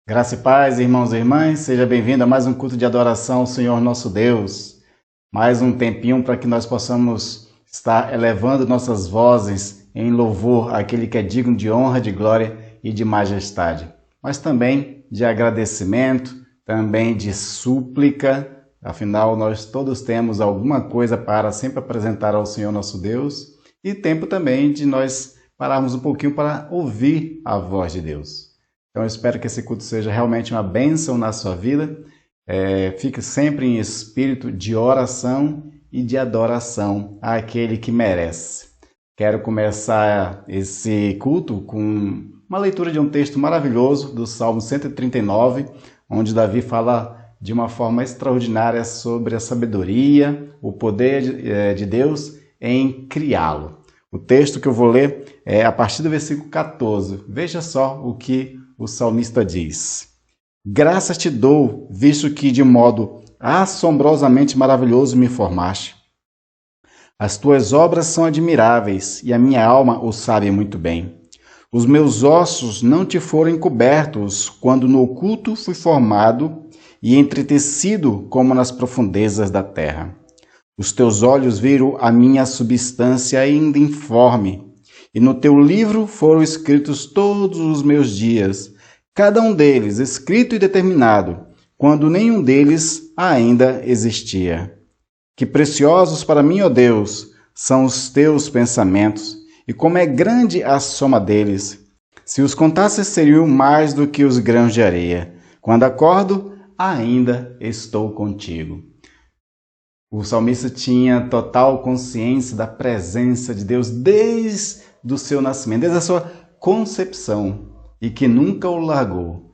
Graça e paz, irmãos e irmãs, seja bem-vindo a mais um culto de adoração ao Senhor nosso Deus. Mais um tempinho para que nós possamos estar elevando nossas vozes em louvor àquele que é digno de honra, de glória e de majestade. Mas também de agradecimento, também de súplica, afinal nós todos temos alguma coisa para sempre apresentar ao Senhor nosso Deus e tempo também de nós pararmos um pouquinho para ouvir a voz de Deus. Então eu espero que esse culto seja realmente uma bênção na sua vida. Fique sempre em espírito de oração e de adoração àquele que merece. Quero começar esse culto com uma leitura de um texto maravilhoso do Salmo 139, onde Davi fala de uma forma extraordinária sobre a sabedoria, o poder de Deus em criá-lo. O texto que eu vou ler é a partir do versículo 14. Veja só o que o salmista diz: Graças te dou, visto que de modo assombrosamente maravilhoso me formaste. As tuas obras são admiráveis, e a minha alma o sabe muito bem. Os meus ossos não te foram encobertos, quando no oculto fui formado e entretecido como nas profundezas da terra. Os teus olhos viram a minha substância ainda informe, e no teu livro foram escritos todos os meus dias, cada um deles escrito e determinado, quando nenhum deles ainda existia. Que preciosos para mim, ó Deus, são os teus pensamentos, e como é grande a soma deles. Se os contasses, seriam mais do que os grãos de areia. Quando acordo, ainda estou contigo. O salmista tinha total consciência da presença de Deus desde o seu nascimento, desde a sua concepção, e que nunca o largou.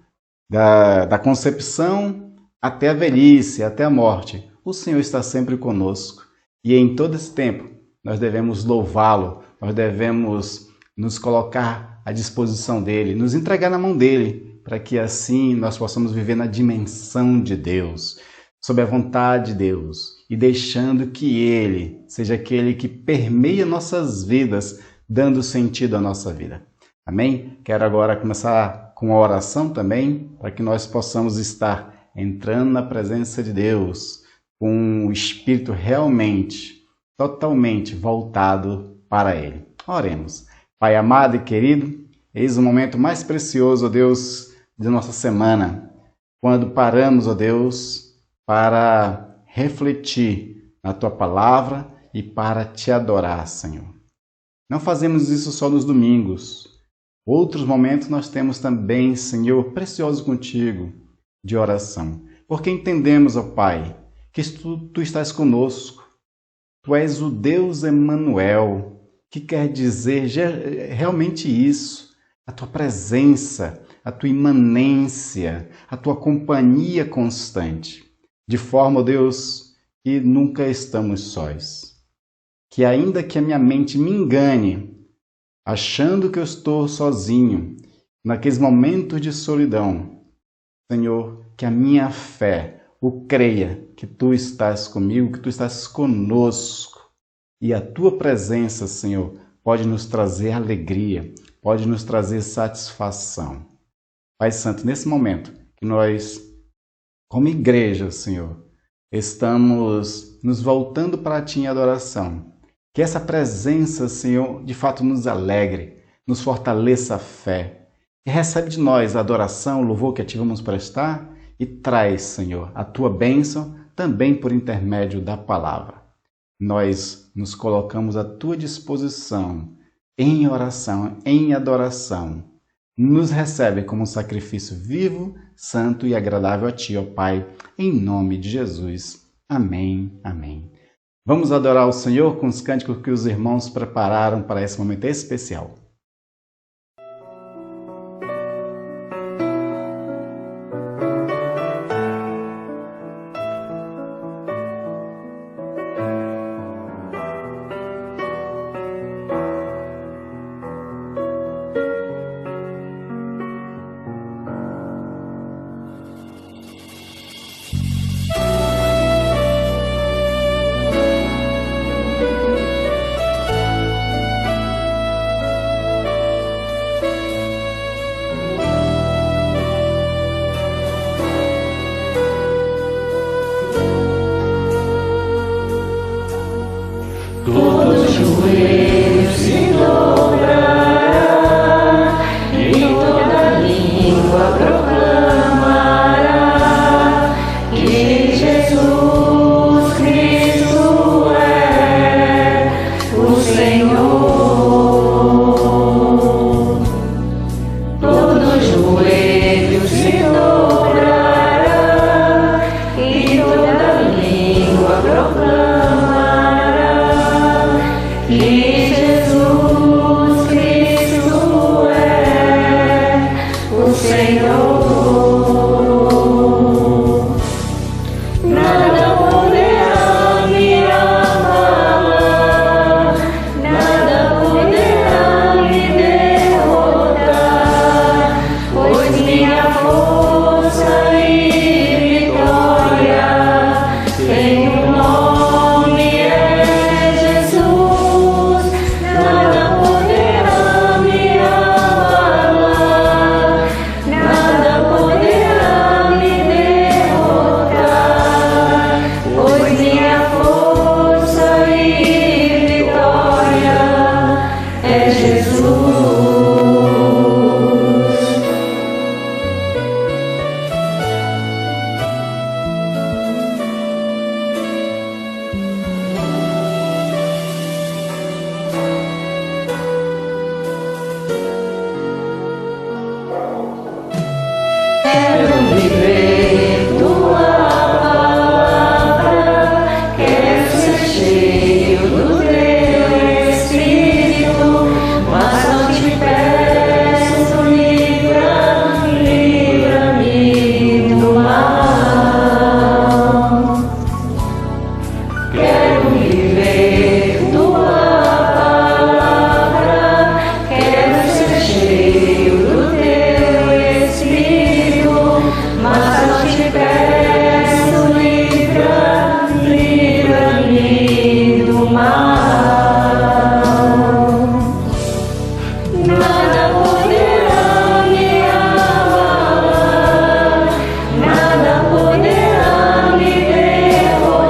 Da concepção até a velhice, até a morte, o Senhor está sempre conosco. E em todo esse tempo, nós devemos louvá-lo, nós devemos nos colocar à disposição dele, nos entregar na mão dele, para que assim nós possamos viver na dimensão de Deus, sob a vontade de Deus, e deixando que ele seja aquele que permeia nossas vidas, dando sentido à nossa vida. Amém? Quero agora começar com a oração também, para que nós possamos estar entrando na presença de Deus com o espírito realmente, totalmente voltado para Ele. Oremos. Pai amado e querido, eis o momento mais precioso, ó Deus, de nossa semana, quando paramos, ó Deus, para refletir na Tua palavra e para Te adorar, Senhor. Não fazemos isso só nos domingos. Outros momentos nós temos também, Senhor, precioso contigo, de oração. Porque entendemos, ó Pai, que tu estás conosco. Tu és o Deus Emanuel, que quer dizer realmente isso. A tua presença, a tua imanência, a tua companhia constante. De forma, ó Deus, que nunca estamos sós. Que ainda que a minha mente me engane, achando que eu estou sozinho, naqueles momentos de solidão, Senhor, que a minha fé o creia, que Tu estás comigo, que Tu estás conosco. E a Tua presença, Senhor, pode nos trazer alegria, pode nos trazer satisfação. Pai Santo, nesse momento que nós, como igreja, Senhor, estamos nos voltando para Ti em adoração, que essa presença, Senhor, de fato nos alegre, nos fortaleça a fé. E recebe de nós a adoração, o louvor que a Ti vamos prestar e traz, Senhor, a Tua bênção também por intermédio da palavra. Nós nos colocamos à Tua disposição em oração, em adoração. Nos recebe como um sacrifício vivo, santo e agradável a Ti, ó Pai, em nome de Jesus. Amém, amém. Vamos adorar o Senhor com os cânticos que os irmãos prepararam para esse momento especial. joelho se dobrará e toda língua proclamará que Jesus Cristo é o Senhor. Todo joelho se dobrará e toda língua proclamará que Jesus Cristo é o Senhor. Nada poderá me abalar, nada poderá me derrotar, pois minha força e vitória tem um nome, é Jesus. Nada poderá me abalar, nada poderá me derrotar, pois minha força e vitória é Jesus. Quero viver tua palavra, quero ser cheio do teu Espírito, mas não te peço, livra-me do mal. Quero viver tua palavra, quero ser cheio do teu Espírito, mas não te peço, livra-me do mal. Nada poderá me abalar, nada poderá me derrotar,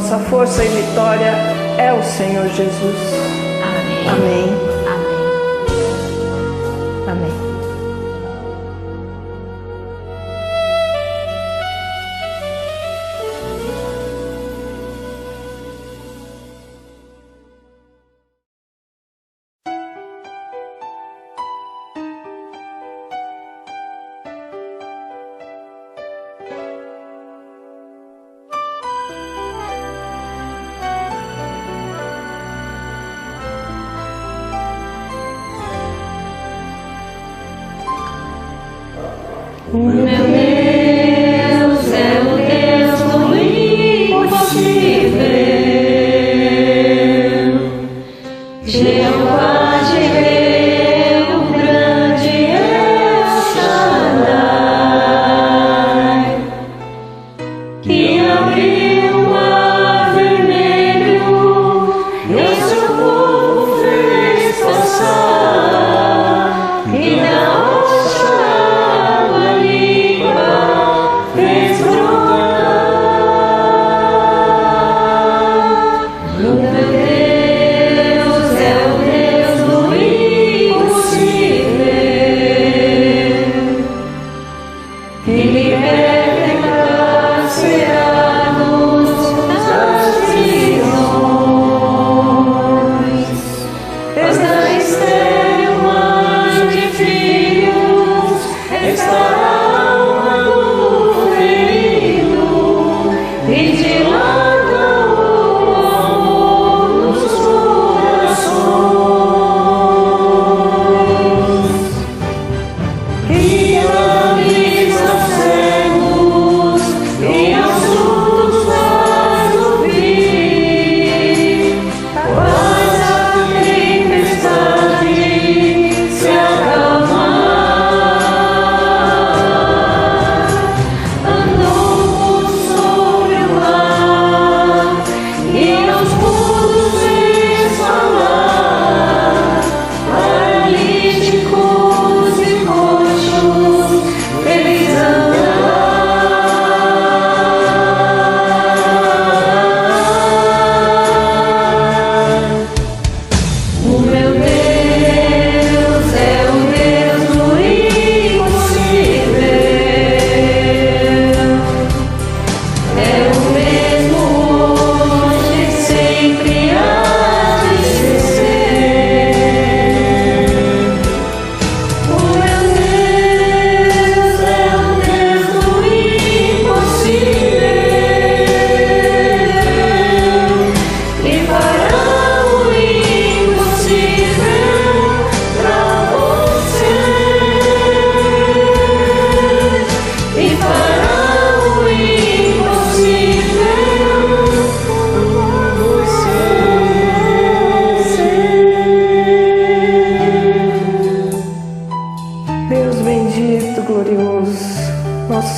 nossa força e vitória é o Senhor Jesus. Amém. Amém. Amém. Amém. Meu Deus é o Deus do impossível, Jeová Jireh, o grande El Shaddai, que abriu o mar vermelho e o seu povo fez passar, e da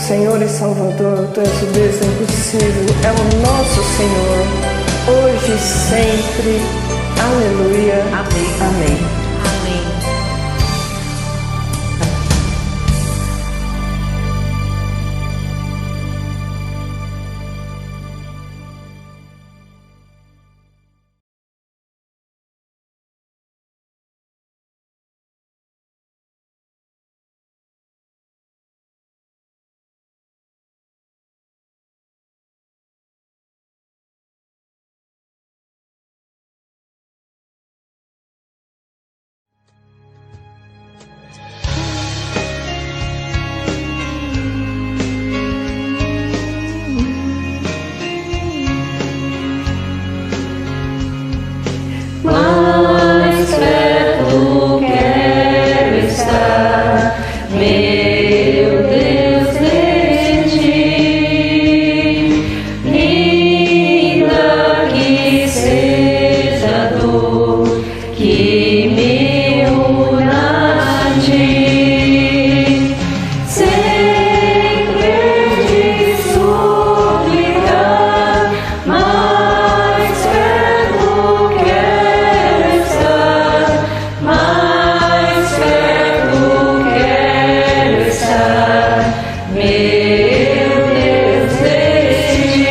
Senhor e Salvador, Tu és o Deus impossível, é o nosso Senhor, hoje e sempre. Aleluia. Amém. Amém. Amém. Mais perto quero estar, meu Deus, de ti, ainda que seja dor que me una a ti, sempre de suplicar, mais perto quero estar, mais perto quero estar, meu Deus, de ti.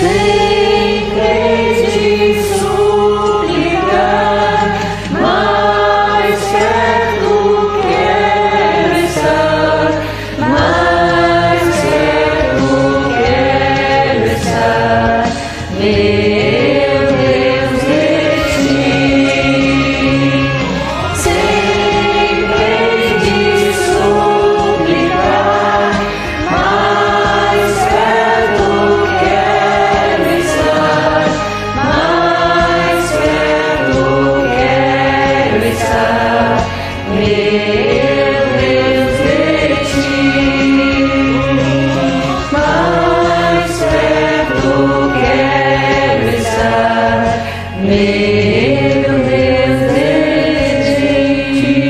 Sempre te suplicar, mais perto quero estar, mais perto quero estar, meu Deus, de ti. Sempre te suplicar, mais perto quero estar, mais perto quero estar, meu Deus, de ti. Mais perto quero estar, meu Deus, de ti.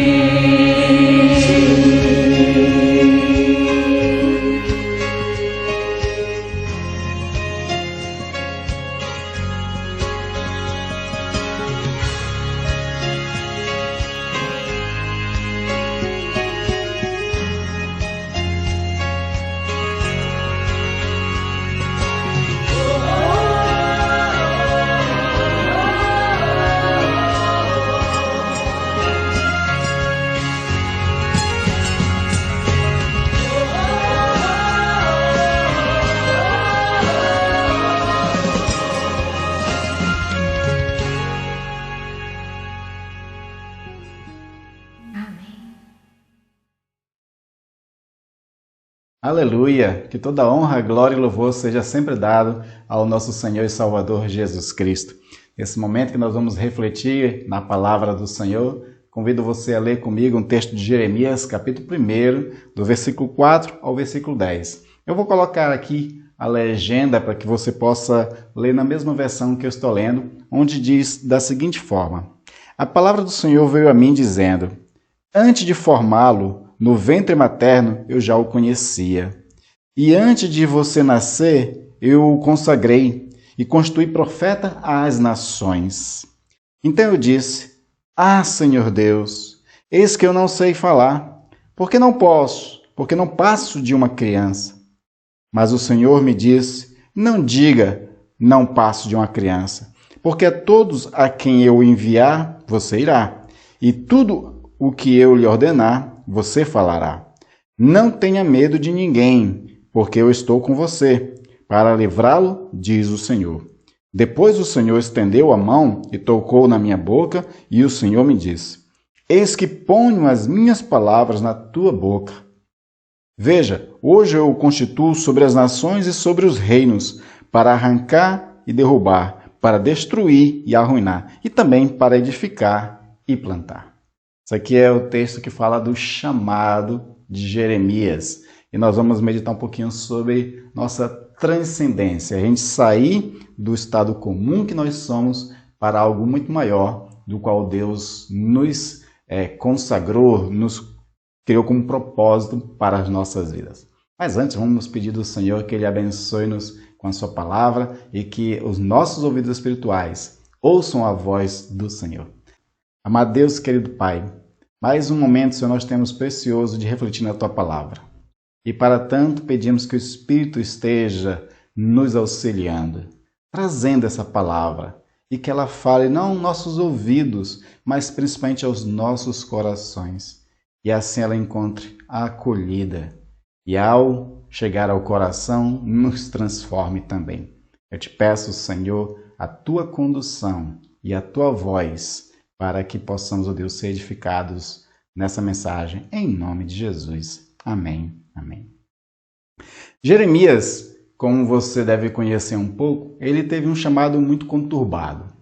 Aleluia! Que toda honra, glória e louvor seja sempre dado ao nosso Senhor e Salvador Jesus Cristo. Nesse momento que nós vamos refletir na palavra do Senhor, convido você a ler comigo um texto de Jeremias, capítulo 1, do versículo 4 ao versículo 10. Eu vou colocar aqui a legenda para que você possa ler na mesma versão que eu estou lendo, onde diz da seguinte forma: A palavra do Senhor veio a mim dizendo: Antes de formá-lo no ventre materno, eu já o conhecia. E antes de você nascer, eu o consagrei e constituí profeta às nações. Então eu disse: Ah, Senhor Deus, eis que eu não sei falar, porque não posso, porque não passo de uma criança. Mas o Senhor me disse: Não diga, não passo de uma criança, porque a todos a quem eu enviar, você irá, e tudo o que eu lhe ordenar, você falará. Não tenha medo de ninguém, porque eu estou com você, para livrá-lo, diz o Senhor. Depois o Senhor estendeu a mão e tocou na minha boca, e o Senhor me disse: Eis que ponho as minhas palavras na tua boca. Veja, hoje eu o constituo sobre as nações e sobre os reinos, para arrancar e derrubar, para destruir e arruinar, e também para edificar e plantar. Isso aqui é o texto que fala do chamado de Jeremias. E nós vamos meditar um pouquinho sobre nossa transcendência. A gente sair do estado comum que nós somos para algo muito maior, do qual Deus nos consagrou, nos criou como propósito para as nossas vidas. Mas antes, vamos pedir do Senhor que Ele abençoe-nos com a sua palavra e que os nossos ouvidos espirituais ouçam a voz do Senhor. Amado Deus, querido Pai, mais um momento, Senhor, nós temos precioso de refletir na Tua Palavra. E para tanto pedimos que o Espírito esteja nos auxiliando, trazendo essa palavra, e que ela fale não aos nossos ouvidos, mas principalmente aos nossos corações. E assim ela encontre a acolhida, e ao chegar ao coração, nos transforme também. Eu te peço, Senhor, a Tua condução e a Tua voz, para que possamos, ó Deus, ser edificados nessa mensagem, em nome de Jesus. Amém. Amém. Jeremias, como você deve conhecer um pouco, ele teve um chamado muito conturbado.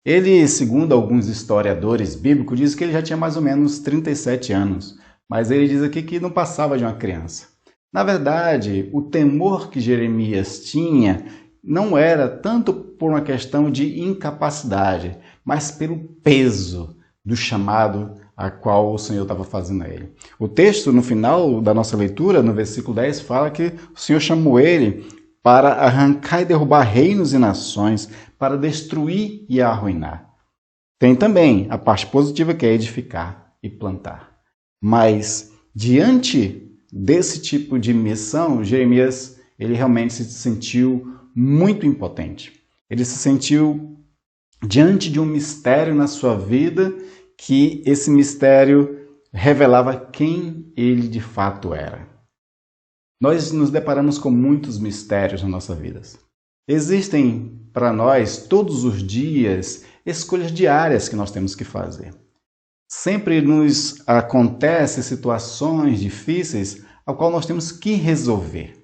Ele, segundo alguns historiadores bíblicos, diz que ele já tinha mais ou menos 37 anos, mas ele diz aqui que não passava de uma criança. Na verdade, o temor que Jeremias tinha não era tanto por uma questão de incapacidade, mas pelo peso do chamado a qual o Senhor estava fazendo a ele. O texto, no final da nossa leitura, no versículo 10, fala que o Senhor chamou ele para arrancar e derrubar reinos e nações, para destruir e arruinar. Tem também a parte positiva, que é edificar e plantar. Mas, diante desse tipo de missão, Jeremias ele realmente se sentiu muito impotente. Ele se sentiu diante de um mistério na sua vida, que esse mistério revelava quem ele de fato era. Nós nos deparamos com muitos mistérios na nossa vida. Existem para nós, todos os dias, escolhas diárias que nós temos que fazer. Sempre nos acontecem situações difíceis, a qual nós temos que resolver.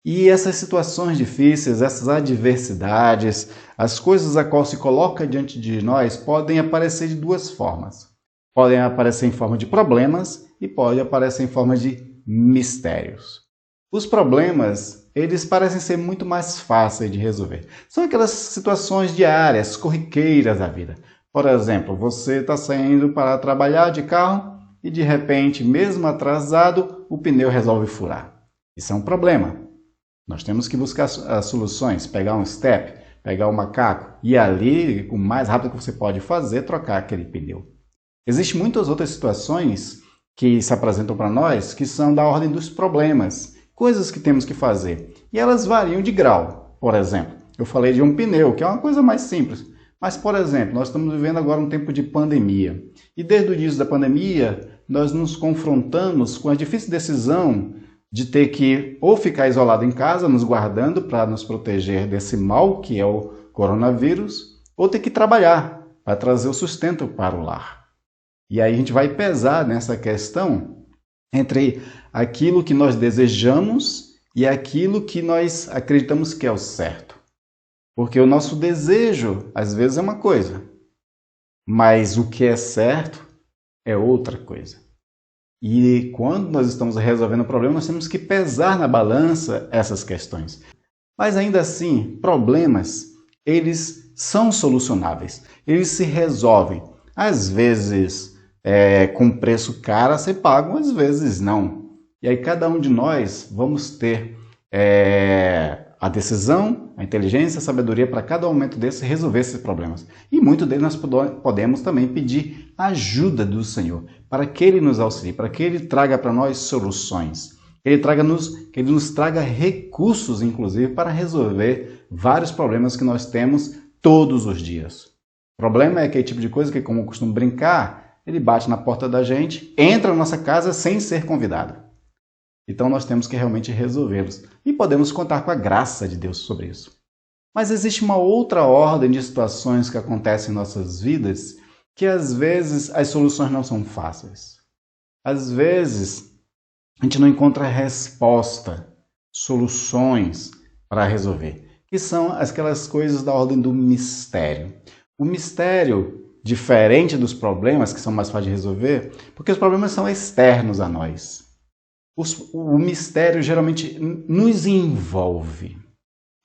E essas situações difíceis, essas adversidades, as coisas a qual se coloca diante de nós, podem aparecer de duas formas. Podem aparecer em forma de problemas e podem aparecer em forma de mistérios. Os problemas, eles parecem ser muito mais fáceis de resolver. São aquelas situações diárias, corriqueiras da vida. Por exemplo, você está saindo para trabalhar de carro e de repente, mesmo atrasado, o pneu resolve furar. Isso é um problema. Nós temos que buscar as soluções, pegar um step, pegar um macaco e ali, o mais rápido que você pode fazer, trocar aquele pneu. Existem muitas outras situações que se apresentam para nós que são da ordem dos problemas, coisas que temos que fazer. E elas variam de grau. Por exemplo, eu falei de um pneu, que é uma coisa mais simples. Mas, por exemplo, nós estamos vivendo agora um tempo de pandemia. E desde o início da pandemia, nós nos confrontamos com a difícil decisão de ter que ou ficar isolado em casa, nos guardando para nos proteger desse mal que é o coronavírus, ou ter que trabalhar para trazer o sustento para o lar. E aí a gente vai pesar nessa questão entre aquilo que nós desejamos e aquilo que nós acreditamos que é o certo. Porque o nosso desejo, às vezes, é uma coisa, mas o que é certo é outra coisa. E quando nós estamos resolvendo o problema, nós temos que pesar na balança essas questões. Mas ainda assim, problemas, eles são solucionáveis, eles se resolvem. Às vezes, com preço caro a ser pago, às vezes não. E aí cada um de nós vamos ter a decisão, a inteligência, a sabedoria para cada momento desse resolver esses problemas. E muito deles nós podemos também pedir ajuda do Senhor, para que Ele nos auxilie, para que Ele traga para nós soluções. Que Ele nos traga recursos, inclusive, para resolver vários problemas que nós temos todos os dias. O problema é aquele tipo de coisa que, como eu costumo brincar, ele bate na porta da gente, entra na nossa casa sem ser convidado. Então nós temos que realmente resolvê-los. E podemos contar com a graça de Deus sobre isso. Mas existe uma outra ordem de situações que acontecem em nossas vidas que às vezes as soluções não são fáceis. Às vezes a gente não encontra resposta, soluções para resolver. Que são aquelas coisas da ordem do mistério. O mistério, diferente dos problemas que são mais fáceis de resolver, porque os problemas são externos a nós. O mistério geralmente nos envolve.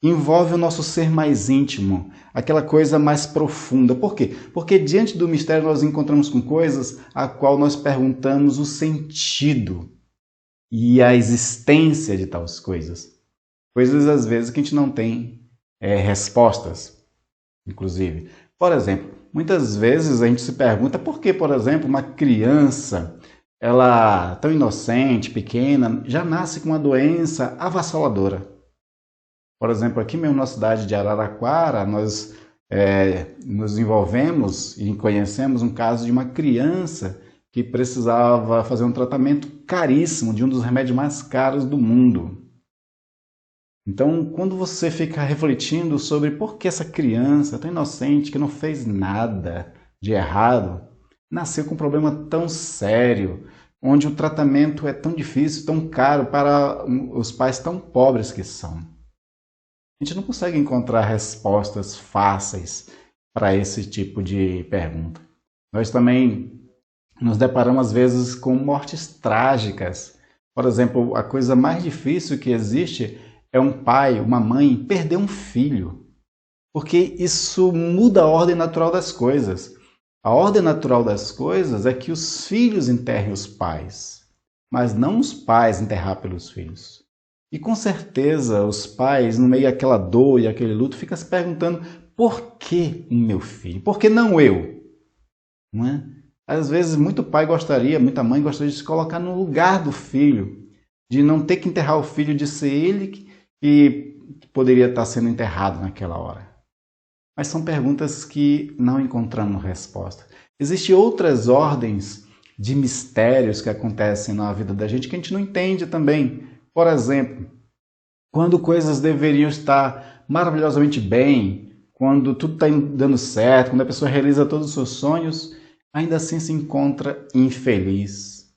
Envolve o nosso ser mais íntimo, aquela coisa mais profunda. Por quê? Porque diante do mistério nós encontramos com coisas a qual nós perguntamos o sentido e a existência de tais coisas. Coisas às vezes que a gente não tem respostas, inclusive. Por exemplo, muitas vezes a gente se pergunta por que, por exemplo, uma criança, ela tão inocente, pequena, já nasce com uma doença avassaladora. Por exemplo, aqui mesmo na cidade de Araraquara, nós nos envolvemos e conhecemos um caso de uma criança que precisava fazer um tratamento caríssimo de um dos remédios mais caros do mundo. Então, quando você fica refletindo sobre por que essa criança tão inocente, que não fez nada de errado, nasceu com um problema tão sério, onde o tratamento é tão difícil, tão caro para os pais tão pobres que são. A gente não consegue encontrar respostas fáceis para esse tipo de pergunta. Nós também nos deparamos às vezes com mortes trágicas. Por exemplo, a coisa mais difícil que existe é um pai, uma mãe perder um filho. Porque isso muda a ordem natural das coisas. A ordem natural das coisas é que os filhos enterrem os pais, mas não os pais enterrar pelos filhos. E com certeza os pais, no meio daquela dor e aquele luto, ficam se perguntando: por que o meu filho? Por que não eu? Não é? Às vezes muita mãe gostaria de se colocar no lugar do filho, de não ter que enterrar o filho, de ser ele que poderia estar sendo enterrado naquela hora? Mas são perguntas que não encontramos resposta. Existem outras ordens de mistérios que acontecem na vida da gente que a gente não entende também. Por exemplo, quando coisas deveriam estar maravilhosamente bem, quando tudo está dando certo, quando a pessoa realiza todos os seus sonhos, ainda assim se encontra infeliz.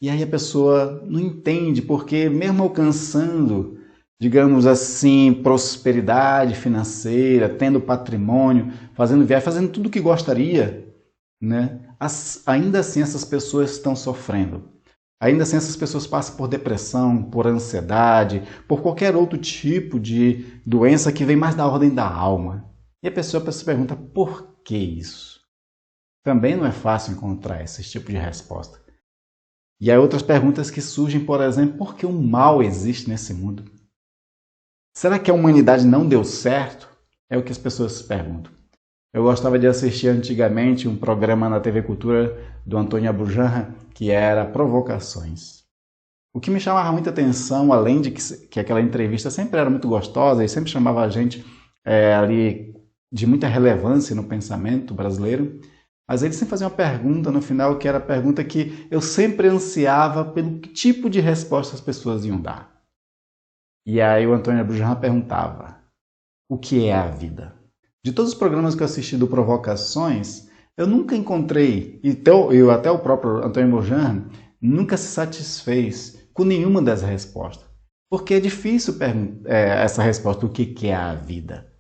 E aí a pessoa não entende, porque mesmo alcançando, digamos assim, prosperidade financeira, tendo patrimônio, fazendo viagem, fazendo tudo o que gostaria, né? Ainda assim essas pessoas estão sofrendo. Ainda assim essas pessoas passam por depressão, por ansiedade, por qualquer outro tipo de doença que vem mais da ordem da alma. E a pessoa se pergunta, por que isso? Também não é fácil encontrar esse tipo de resposta. E há outras perguntas que surgem, por exemplo, por que o mal existe nesse mundo? Será que a humanidade não deu certo? É o que as pessoas se perguntam. Eu gostava de assistir antigamente um programa na TV Cultura do Antônio Abujamra, que era Provocações. O que me chamava muita atenção, além de que aquela entrevista sempre era muito gostosa e sempre chamava a gente ali de muita relevância no pensamento brasileiro, mas ele sempre fazia uma pergunta no final, que era a pergunta que eu sempre ansiava pelo tipo de resposta as pessoas iam dar. E aí o Antônio Abujamra perguntava, o que é a vida? De todos os programas que eu assisti do Provocações, eu nunca encontrei, e até o próprio Antônio Abujamra nunca se satisfez com nenhuma das respostas. Porque é difícil essa resposta, o que é a vida?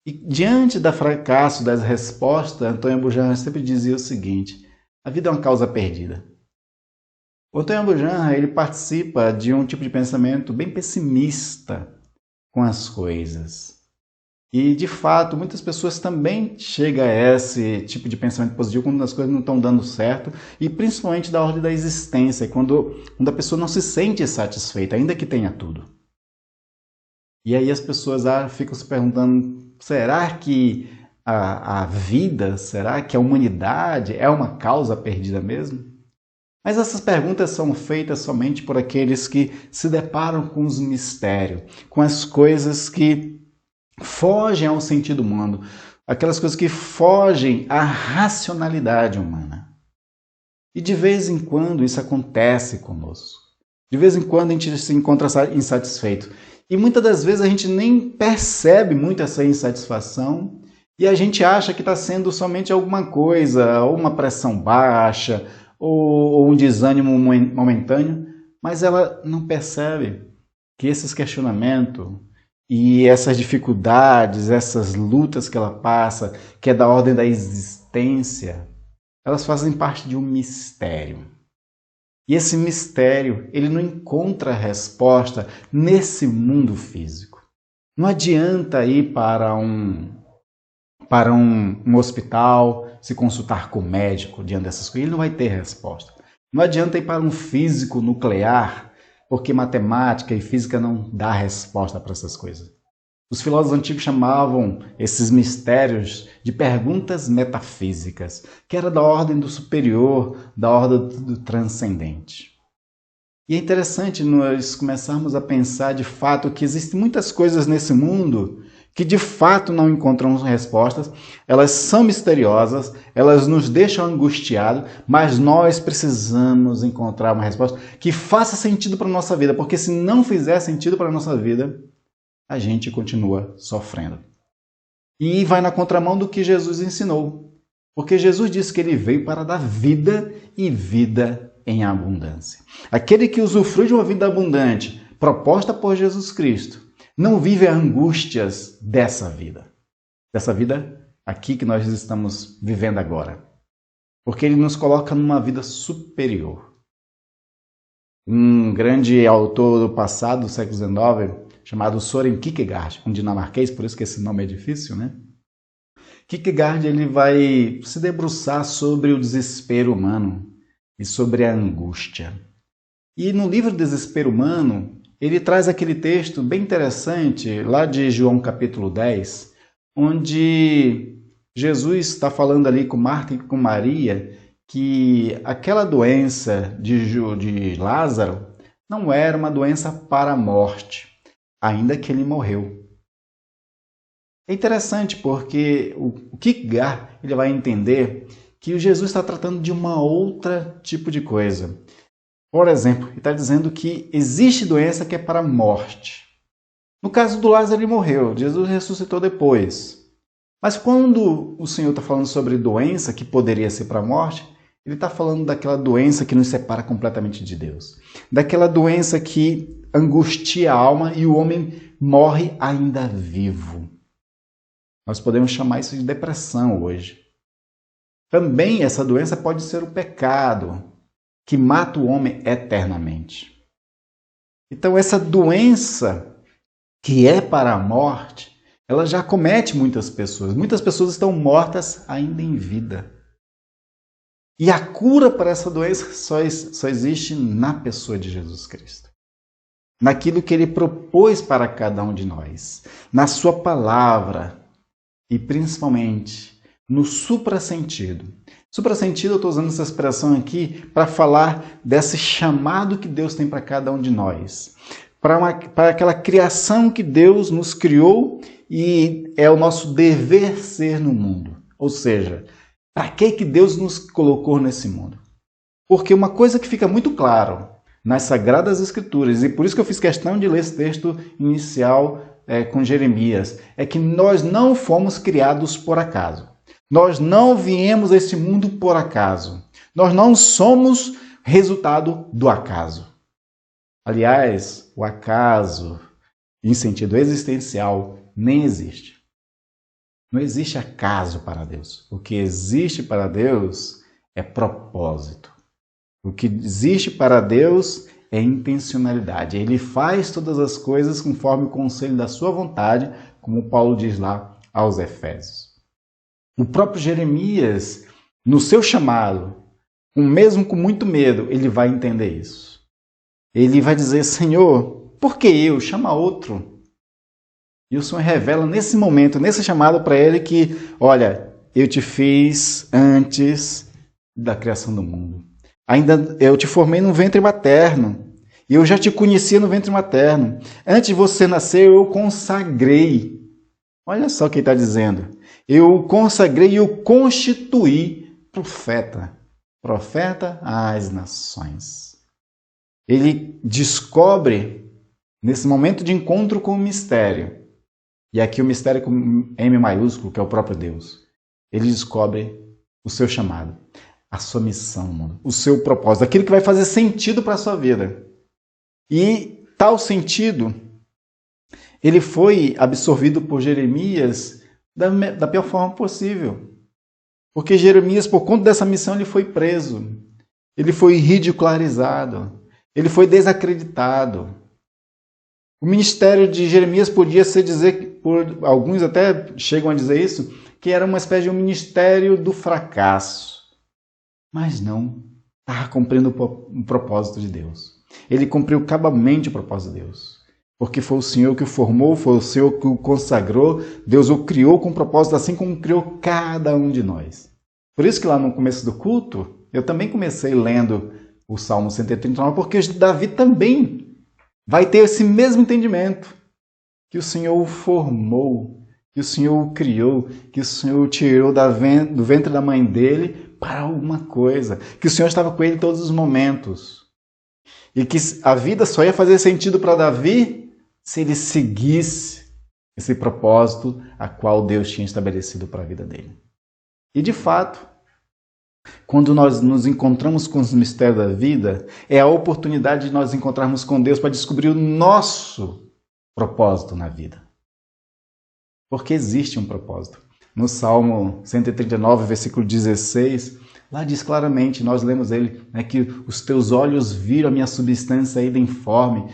E diante do fracasso das respostas, Antônio Abujamra sempre dizia o seguinte, a vida é uma causa perdida. O Antônio Abujamra, ele participa de um tipo de pensamento bem pessimista com as coisas. E, de fato, muitas pessoas também chegam a esse tipo de pensamento positivo quando as coisas não estão dando certo, e principalmente da ordem da existência, quando a pessoa não se sente satisfeita, ainda que tenha tudo. E aí as pessoas ficam se perguntando, será que a vida, será que a humanidade é uma causa perdida mesmo? Mas essas perguntas são feitas somente por aqueles que se deparam com os mistérios, com as coisas que fogem ao sentido humano, aquelas coisas que fogem à racionalidade humana. E de vez em quando isso acontece conosco. De vez em quando a gente se encontra insatisfeito. E muitas das vezes a gente nem percebe muito essa insatisfação e a gente acha que está sendo somente alguma coisa, ou uma pressão baixa, ou um desânimo momentâneo, mas ela não percebe que esses questionamentos e essas dificuldades, essas lutas que ela passa, que é da ordem da existência, elas fazem parte de um mistério. E esse mistério, ele não encontra resposta nesse mundo físico. Não adianta ir para um hospital, se consultar com o médico diante dessas coisas, ele não vai ter resposta. Não adianta ir para um físico nuclear, porque matemática e física não dá resposta para essas coisas. Os filósofos antigos chamavam esses mistérios de perguntas metafísicas, que era da ordem do superior, da ordem do transcendente. E é interessante nós começarmos a pensar de fato que existem muitas coisas nesse mundo que de fato não encontram respostas, elas são misteriosas, elas nos deixam angustiados, mas nós precisamos encontrar uma resposta que faça sentido para a nossa vida, porque se não fizer sentido para a nossa vida, a gente continua sofrendo. E vai na contramão do que Jesus ensinou, porque Jesus disse que ele veio para dar vida e vida em abundância. Aquele que usufrui de uma vida abundante, proposta por Jesus Cristo, não vive angústias dessa vida aqui que nós estamos vivendo agora. Porque ele nos coloca numa vida superior. Um grande autor do passado, do século XIX, chamado Søren Kierkegaard, um dinamarquês, por isso que esse nome é difícil, né? Kierkegaard ele vai se debruçar sobre o desespero humano e sobre a angústia. E no livro Desespero Humano, ele traz aquele texto bem interessante, lá de João capítulo 10, onde Jesus está falando ali com Marta e com Maria que aquela doença de Lázaro não era uma doença para a morte. ainda que ele morreu. É interessante porque o Kierkegaard ele vai entender que o Jesus está tratando de uma outra tipo de coisa. Por exemplo, ele está dizendo que existe doença que é para a morte. No caso do Lázaro, ele morreu, Jesus ressuscitou depois. Mas quando o Senhor está falando sobre doença que poderia ser para a morte, ele está falando daquela doença que nos separa completamente de Deus. Daquela doença que angustia a alma e o homem morre ainda vivo. Nós podemos chamar isso de depressão hoje. Também essa doença pode ser o pecado, que mata o homem eternamente. Então essa doença que é para a morte, ela já acomete muitas pessoas. Muitas pessoas estão mortas ainda em vida. E a cura para essa doença só existe na pessoa de Jesus Cristo. Naquilo que ele propôs para cada um de nós. Na sua palavra. E principalmente no suprassentido. Suprassentido, eu estou usando essa expressão aqui para falar desse chamado que Deus tem para cada um de nós. Para aquela criação que Deus nos criou e é o nosso dever ser no mundo. Ou seja, para que Deus nos colocou nesse mundo? Porque uma coisa que fica muito claro nas Sagradas Escrituras, e por isso que eu fiz questão de ler esse texto inicial com Jeremias, é que nós não fomos criados por acaso. Nós não viemos a esse mundo por acaso. Nós não somos resultado do acaso. Aliás, o acaso, em sentido existencial, nem existe. Não existe acaso para Deus. O que existe para Deus é propósito. O que existe para Deus é intencionalidade. Ele faz todas as coisas conforme o conselho da sua vontade, como Paulo diz lá aos Efésios. O próprio Jeremias, no seu chamado, mesmo com muito medo, ele vai entender isso. Ele vai dizer, Senhor, por que eu? Chama outro. E o Senhor revela nesse momento, nesse chamado para ele que, olha, eu te fiz antes da criação do mundo. Ainda eu te formei no ventre materno. E eu já te conhecia no ventre materno. Antes de você nascer, eu consagrei. Olha só o que ele está dizendo. Eu o consagrei e o constituí profeta. Profeta às nações. Ele descobre, nesse momento de encontro com o mistério, e aqui o mistério com M maiúsculo, que é o próprio Deus, ele descobre o seu chamado, a sua missão, o seu propósito, aquilo que vai fazer sentido para a sua vida. E tal sentido, ele foi absorvido por Jeremias da pior forma possível. Porque Jeremias, por conta dessa missão, ele foi preso. Ele foi ridicularizado. Ele foi desacreditado. O ministério de Jeremias podia ser dizer, por alguns até chegam a dizer isso, que era uma espécie de um ministério do fracasso. Mas não, estava cumprindo o propósito de Deus. Ele cumpriu cabalmente o propósito de Deus. Porque foi o Senhor que o formou, foi o Senhor que o consagrou, Deus o criou com propósito, assim como criou cada um de nós. Por isso que lá no começo do culto, eu também comecei lendo o Salmo 139, porque Davi também vai ter esse mesmo entendimento, que o Senhor o formou, que o Senhor o criou, que o Senhor o tirou do ventre da mãe dele para alguma coisa, que o Senhor estava com ele em todos os momentos. E que a vida só ia fazer sentido para Davi se ele seguisse esse propósito a qual Deus tinha estabelecido para a vida dele. E de fato, quando nós nos encontramos com os mistérios da vida, é a oportunidade de nós encontrarmos com Deus para descobrir o nosso propósito na vida. Porque existe um propósito. No Salmo 139, versículo 16, lá diz claramente, nós lemos ele, que os teus olhos viram a minha substância ainda informe,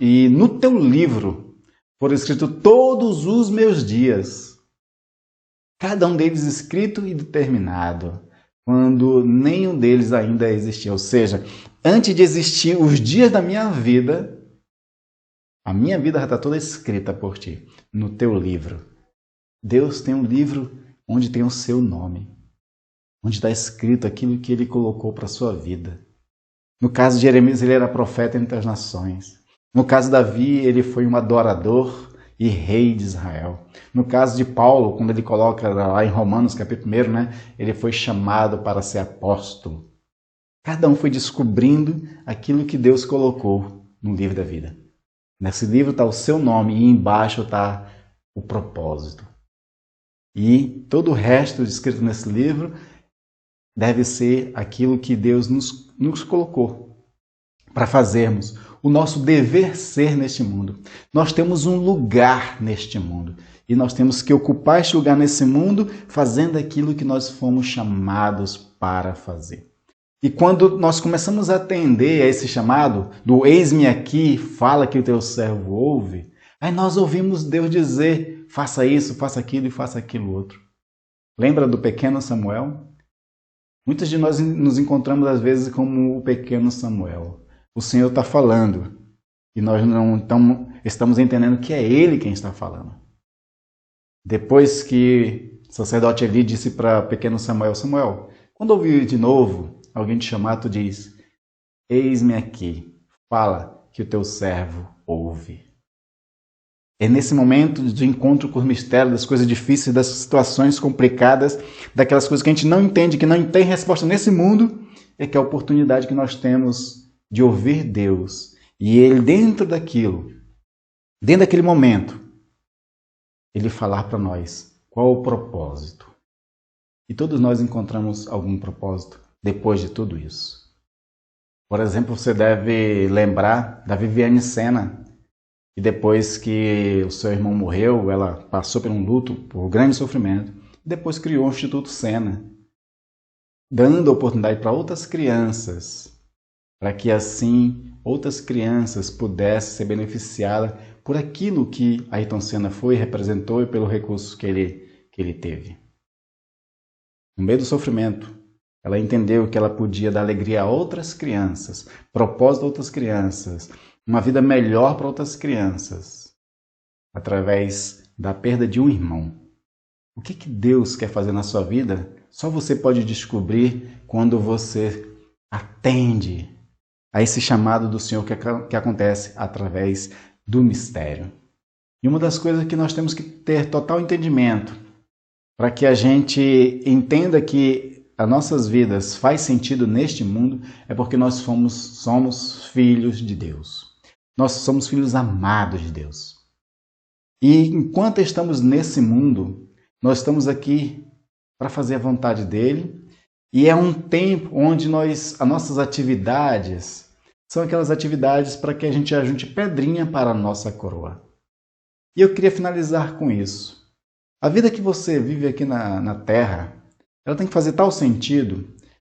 e no teu livro foram escritos todos os meus dias, cada um deles escrito e determinado, quando nenhum deles ainda existia. Ou seja, antes de existir os dias da minha vida, a minha vida já está toda escrita por ti, no teu livro. Deus tem um livro onde tem o seu nome, onde está escrito aquilo que ele colocou para a sua vida. No caso de Jeremias, ele era profeta entre as nações. No caso de Davi, ele foi um adorador e rei de Israel. No caso de Paulo, quando ele coloca lá em Romanos capítulo 1, né, ele foi chamado para ser apóstolo. Cada um foi descobrindo aquilo que Deus colocou no livro da vida. Nesse livro está o seu nome e embaixo está o propósito. E todo o resto escrito nesse livro deve ser aquilo que Deus nos colocou para fazermos. O nosso dever ser neste mundo. Nós temos um lugar neste mundo. E nós temos que ocupar este lugar nesse mundo fazendo aquilo que nós fomos chamados para fazer. E quando nós começamos a atender a esse chamado, do eis-me aqui, fala que o teu servo ouve, aí nós ouvimos Deus dizer, faça isso, faça aquilo e faça aquilo outro. Lembra do pequeno Samuel? Muitos de nós nos encontramos às vezes como o pequeno Samuel. O Senhor está falando e nós não estamos entendendo que é Ele quem está falando. Depois que o sacerdote Eli disse para o pequeno Samuel, Samuel, quando ouvir de novo alguém te chamar, tu diz, eis-me aqui, fala que o teu servo ouve. É nesse momento de encontro com os mistérios, das coisas difíceis, das situações complicadas, daquelas coisas que a gente não entende, que não tem resposta nesse mundo, é que é a oportunidade que nós temos de ouvir Deus. E Ele, dentro daquele momento, Ele falar para nós qual o propósito. E todos nós encontramos algum propósito depois de tudo isso. Por exemplo, você deve lembrar da Viviane Senna, e depois que o seu irmão morreu, ela passou por um luto, por um grande sofrimento, e depois criou o Instituto Senna, dando oportunidade para outras crianças, para que assim outras crianças pudessem ser beneficiadas por aquilo que Ayrton Senna foi, representou e pelo recurso que ele teve. No meio do sofrimento, ela entendeu que ela podia dar alegria a outras crianças, propósito a outras crianças, uma vida melhor para outras crianças, através da perda de um irmão. O que Deus quer fazer na sua vida, só você pode descobrir quando você atende a esse chamado do Senhor que acontece através do mistério. E uma das coisas que nós temos que ter total entendimento, para que a gente entenda que as nossas vidas faz sentido neste mundo, é porque nós somos filhos de Deus. Nós somos filhos amados de Deus. E enquanto estamos nesse mundo, nós estamos aqui para fazer a vontade dele. E é um tempo onde as nossas atividades são aquelas atividades para que a gente ajunte pedrinha para a nossa coroa. E eu queria finalizar com isso. A vida que você vive aqui na Terra, ela tem que fazer tal sentido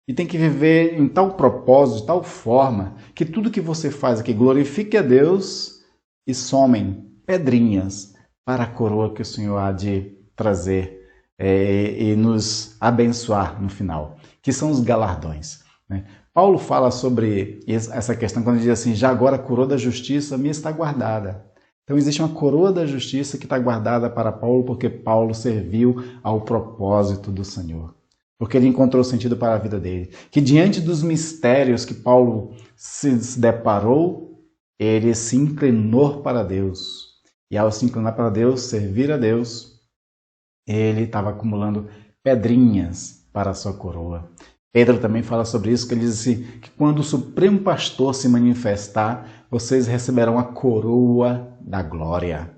e tem que viver em tal propósito, de tal forma, que tudo que você faz aqui glorifique a Deus e somem pedrinhas para a coroa que o Senhor há de trazer e nos abençoar no final, que são os galardões. Né? Paulo fala sobre essa questão quando ele diz assim, já agora a coroa da justiça me está guardada. Então existe uma coroa da justiça que está guardada para Paulo, porque Paulo serviu ao propósito do Senhor. Porque ele encontrou sentido para a vida dele. Que diante dos mistérios que Paulo se deparou, ele se inclinou para Deus. E ao se inclinar para Deus, servir a Deus, ele estava acumulando pedrinhas para a sua coroa. Pedro também fala sobre isso, que ele diz assim, que quando o Supremo Pastor se manifestar, vocês receberão a coroa da glória,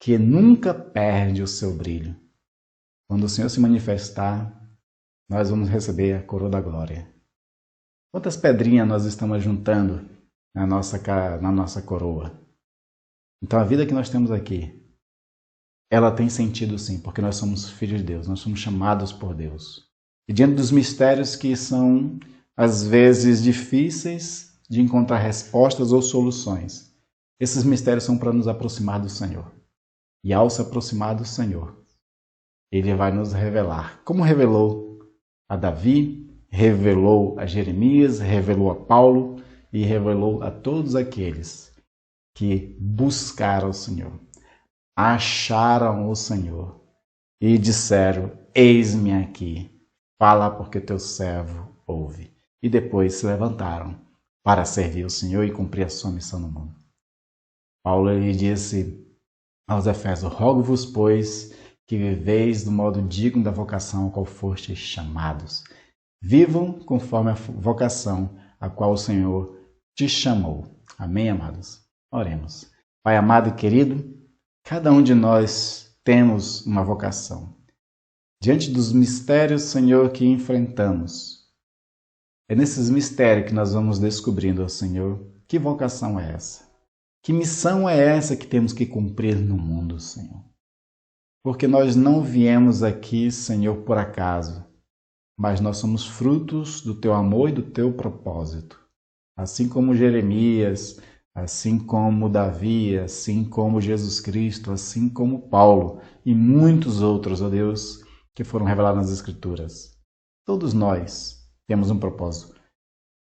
que nunca perde o seu brilho. Quando o Senhor se manifestar, nós vamos receber a coroa da glória. Quantas pedrinhas nós estamos juntando na nossa coroa? Então a vida que nós temos aqui, ela tem sentido sim, porque nós somos filhos de Deus, nós somos chamados por Deus. E diante dos mistérios que são, às vezes, difíceis de encontrar respostas ou soluções, esses mistérios são para nos aproximar do Senhor. E ao se aproximar do Senhor, Ele vai nos revelar, como revelou a Davi, revelou a Jeremias, revelou a Paulo e revelou a todos aqueles que buscaram o Senhor, acharam o Senhor e disseram, eis-me aqui, fala porque teu servo ouve. E depois se levantaram para servir o Senhor e cumprir a sua missão no mundo. Paulo ele disse aos Efésios: rogo-vos, pois, que viveis do modo digno da vocação a qual fostes chamados. Vivam conforme a vocação a qual o Senhor te chamou. Amém, amados? Oremos. Pai amado e querido, cada um de nós temos uma vocação. Diante dos mistérios, Senhor, que enfrentamos, é nesses mistérios que nós vamos descobrindo, Senhor, que vocação é essa? Que missão é essa que temos que cumprir no mundo, Senhor? Porque nós não viemos aqui, Senhor, por acaso, mas nós somos frutos do Teu amor e do Teu propósito. Assim como Jeremias, assim como Davi, assim como Jesus Cristo, assim como Paulo e muitos outros, ó Deus, que foram revelados nas Escrituras. Todos nós temos um propósito.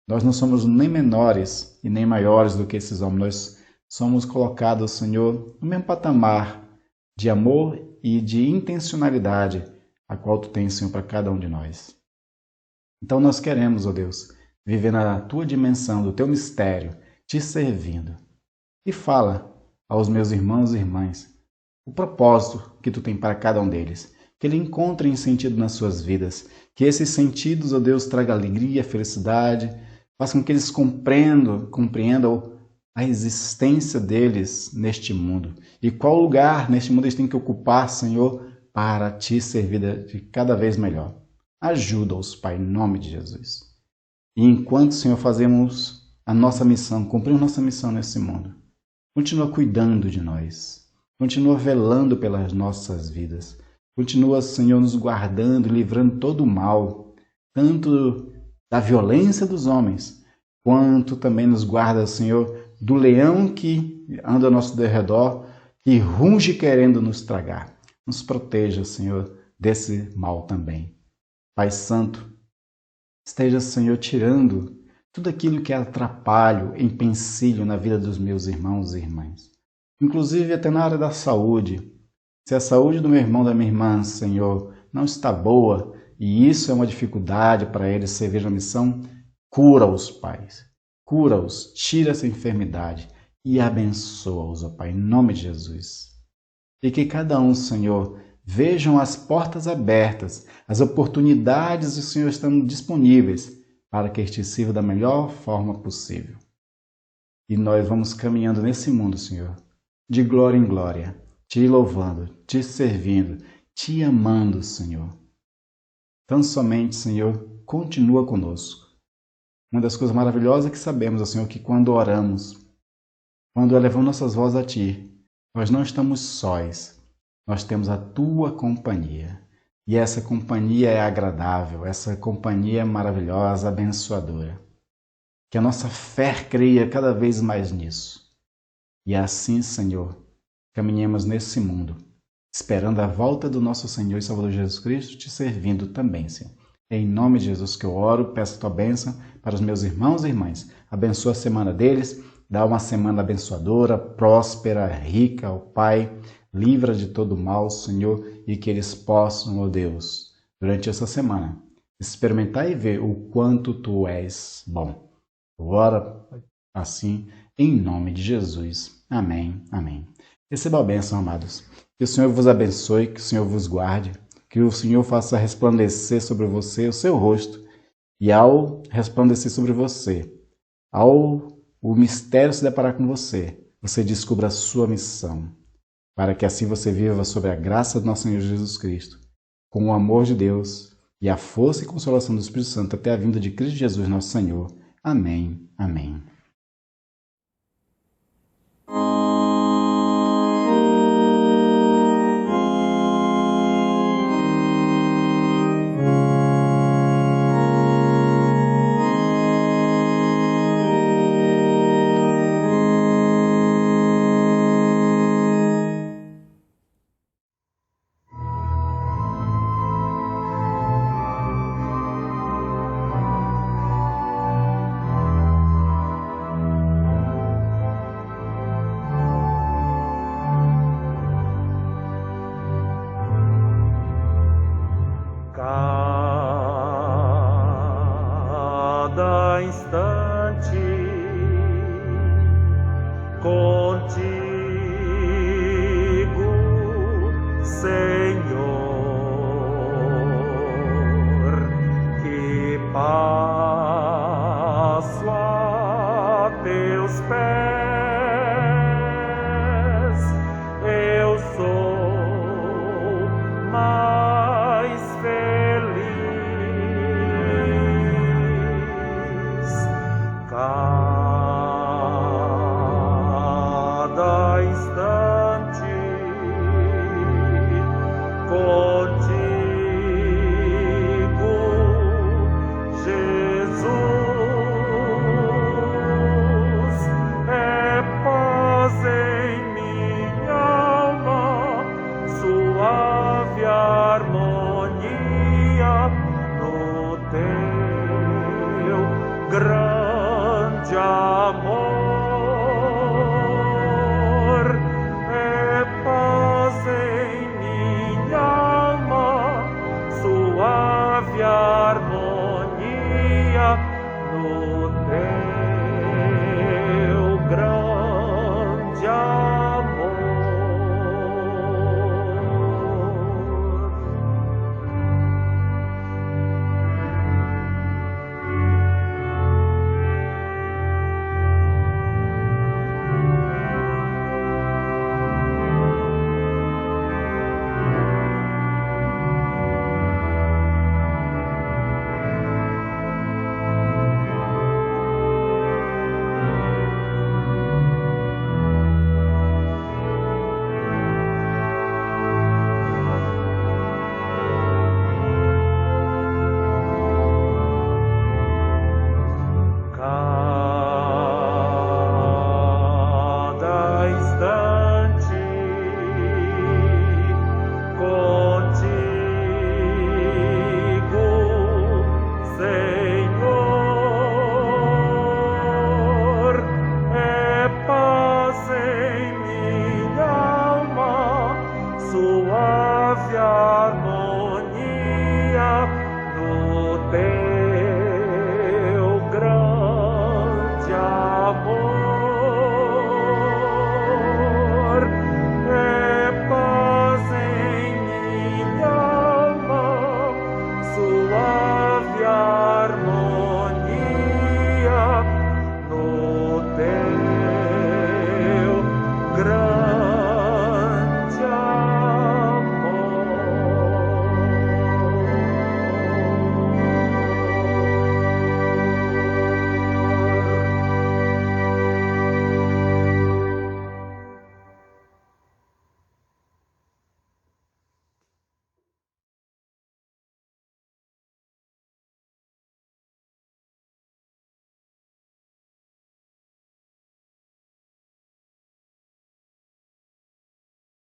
Nós não somos nem menores e nem maiores do que esses homens. Nós somos colocados, Senhor, no mesmo patamar de amor e de intencionalidade a qual Tu tens, Senhor, para cada um de nós. Então nós queremos, ó Deus, viver na Tua dimensão, do Teu mistério, Te servindo. E fala aos meus irmãos e irmãs o propósito que Tu tem para cada um deles. Que ele encontrem sentido nas suas vidas. Que esses sentidos, ó Deus, tragam alegria, felicidade, façam com que eles compreendam a existência deles neste mundo. E qual lugar neste mundo eles têm que ocupar, Senhor, para Te servir de cada vez melhor. Ajuda-os, Pai, em nome de Jesus. E enquanto, Senhor, fazemos a nossa missão, cumprimos nossa missão nesse mundo, continua cuidando de nós, continua velando pelas nossas vidas, continua, Senhor, nos guardando, livrando todo o mal, tanto da violência dos homens, quanto também nos guarda, Senhor, do leão que anda ao nosso derredor, que runge querendo nos tragar. Nos proteja, Senhor, desse mal também. Pai Santo, esteja, Senhor, tirando tudo aquilo que é atrapalho, empecilho na vida dos meus irmãos e irmãs. Inclusive até na área da saúde. Se a saúde do meu irmão, da minha irmã, Senhor, não está boa, e isso é uma dificuldade para eles servir na missão, cura-os, Pai. Cura-os, tira essa enfermidade e abençoa-os, ó Pai, em nome de Jesus. E que cada um, Senhor, vejam as portas abertas, as oportunidades do Senhor estão disponíveis para que este sirva da melhor forma possível. E nós vamos caminhando nesse mundo, Senhor, de glória em glória, Te louvando, Te servindo, Te amando, Senhor. Tão somente, Senhor, continua conosco. Uma das coisas maravilhosas que sabemos, Senhor, que quando oramos, quando elevamos nossas vozes a Ti, nós não estamos sós. Nós temos a Tua companhia. E essa companhia é agradável, essa companhia é maravilhosa, abençoadora. Que a nossa fé creia cada vez mais nisso. E assim, Senhor, caminhemos nesse mundo, esperando a volta do nosso Senhor e Salvador Jesus Cristo, Te servindo também, Senhor. É em nome de Jesus que eu oro, peço a Tua bênção para os meus irmãos e irmãs. Abençoa a semana deles, dá uma semana abençoadora, próspera, rica, ó Pai. Livra de todo mal, Senhor, e que eles possam, ó Deus, durante essa semana, experimentar e ver o quanto Tu és bom. Ora assim, em nome de Jesus. Amém, amém. Receba a bênção, amados. Que o Senhor vos abençoe, que o Senhor vos guarde, que o Senhor faça resplandecer sobre você o seu rosto, e ao resplandecer sobre você, ao o mistério se deparar com você, você descubra a sua missão, para que assim você viva sob a graça do nosso Senhor Jesus Cristo, com o amor de Deus e a força e consolação do Espírito Santo até a vinda de Cristo Jesus, nosso Senhor. Amém, amém. Cada instante contigo. teus pés, eu sou mais feliz. Cada instante contigo, Jesus, é paz em minha alma, suave harmonia no teu grande amor.